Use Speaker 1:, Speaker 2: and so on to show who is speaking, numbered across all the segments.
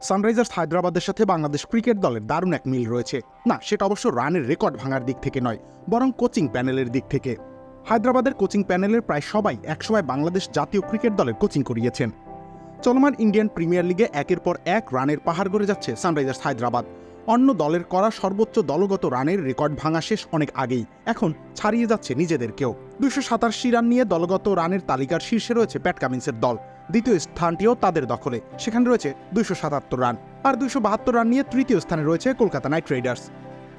Speaker 1: Sunrisers হায়দ্রাবাদের সাথে Bangladesh cricket দলের দারুণ এক মিল রয়েছে। না, সেটা অবশ্য রানের রেকর্ড ভাঙার দিক থেকে নয়, বরং কোচিং প্যানেলের দিক থেকে। হায়দ্রাবাদের কোচিং প্যানেলের প্রায় সবাই একসময় বাংলাদেশ জাতীয় ক্রিকেট দলের কোচিং করিয়েছেন। চলমান ইন্ডিয়ান প্রিমিয়ার লিগে একের পর এক রানের পাহাড় গড়ে যাচ্ছে সানরাইজার্স হায়দ্রাবাদ। অন্য দলের করা সর্বোচ্চ দলগত রানের রেকর্ড ভাঙা শেষ অনেক আগেই, এখন ছাড়িয়ে যাচ্ছে নিজেদেরকেও। 287 রান নিয়ে দলগত রানের তালিকার শীর্ষে রয়েছে প্যাট কামিন্সের দল। দ্বিতীয় স্থানটিও তাদের দখলে, সেখানে রয়েছে 277 রান। আর 272 রান নিয়ে তৃতীয় স্থানে রয়েছে কলকাতা নাইট রাইডার্স।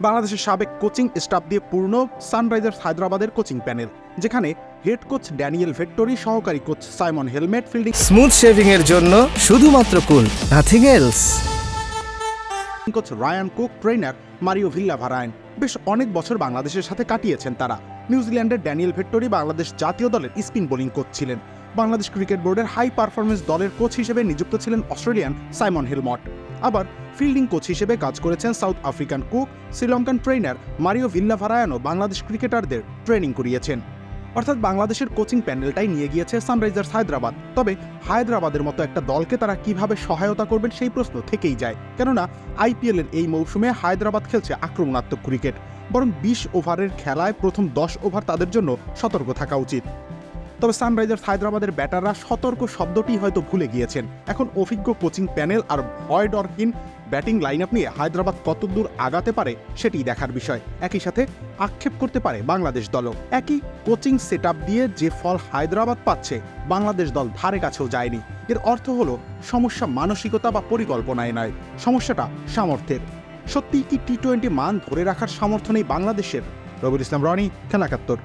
Speaker 1: বাংলাদেশের সাবেক কোচিং স্টাফ দিয়ে পূর্ণ সানরাইজার্স হায়দ্রাবাদের কোচিং প্যানেল, যেখানে হেড কোচ ড্যানিয়েল ভেট্টোরি, সহকারী coach Simon Helmot, fielding
Speaker 2: smooth shaving এর জন্য শুধুমাত্র cool, nothing else.
Speaker 1: Coach Ryan Cook, trainer Mario Villavarayan. বেশ অনেক বছর বাংলাদেশের সাথে কাটিয়েছেন তারা। নিউজিল্যান্ডের ড্যানিয়েল ভেট্টোরি বাংলাদেশ জাতীয় দলের স্পিন বোলিং কোচ ছিলেন। বাংলাদেশ ক্রিকেট বোর্ডের হাই পারফরমেন্স দলের কোচ হিসেবে নিযুক্ত ছিলেন অস্ট্রেলিয়ান সাইমন হেলমট। আবার ফিল্ডিং কোচ হিসেবে কাজ করেছেন South African Cook. Sri Lankan trainer Mario ভিল্লাভারায়নও বাংলাদেশ ক্রিকেটারদের ট্রেনিং করিয়েছেন। অর্থাৎ বাংলাদেশের কোচিং প্যানেলটাই নিয়ে গিয়েছে সানরাইজার্স হায়দ্রাবাদ। তবে হায়দ্রাবাদের মতো একটা দলকে তারা কিভাবে সহায়তা করবেন সেই প্রশ্ন থেকেই যায়। কেননা আইপিএলের এই মৌসুমে হায়দ্রাবাদ খেলছে আক্রমণাত্মক ক্রিকেট, বরং 20 ওভারের খেলায় প্রথম 10 ওভার তাদের জন্য সতর্ক থাকা উচিত। তবে সানরাইজার্স হায়দ্রাবাদের ব্যাটাররা সতর্ক শব্দটি হয়তো ভুলে গিয়েছেন। এখন অভিজ্ঞ কোচিং প্যানেল আর ভয় ডরহীন ব্যাটিং লাইন আপ নিয়ে হায়দ্রাবাদ কতদূর আগাতে পারে সেটিই দেখার বিষয়। একই সাথে আক্ষেপ করতে পারে বাংলাদেশ দলও। একই কোচিং সেট দিয়ে যে ফল হায়দ্রাবাদ পাচ্ছে, বাংলাদেশ দল ধারে কাছেও যায়নি। এর অর্থ হলো সমস্যা মানসিকতা বা পরিকল্পনায় নয়, সমস্যাটা সামর্থ্যের। সত্যিই কি টি-20 মান ধরে রাখার সামর্থ্য নেই বাংলাদেশের? রবিউল ইসলাম রনি, খেলা ৭১।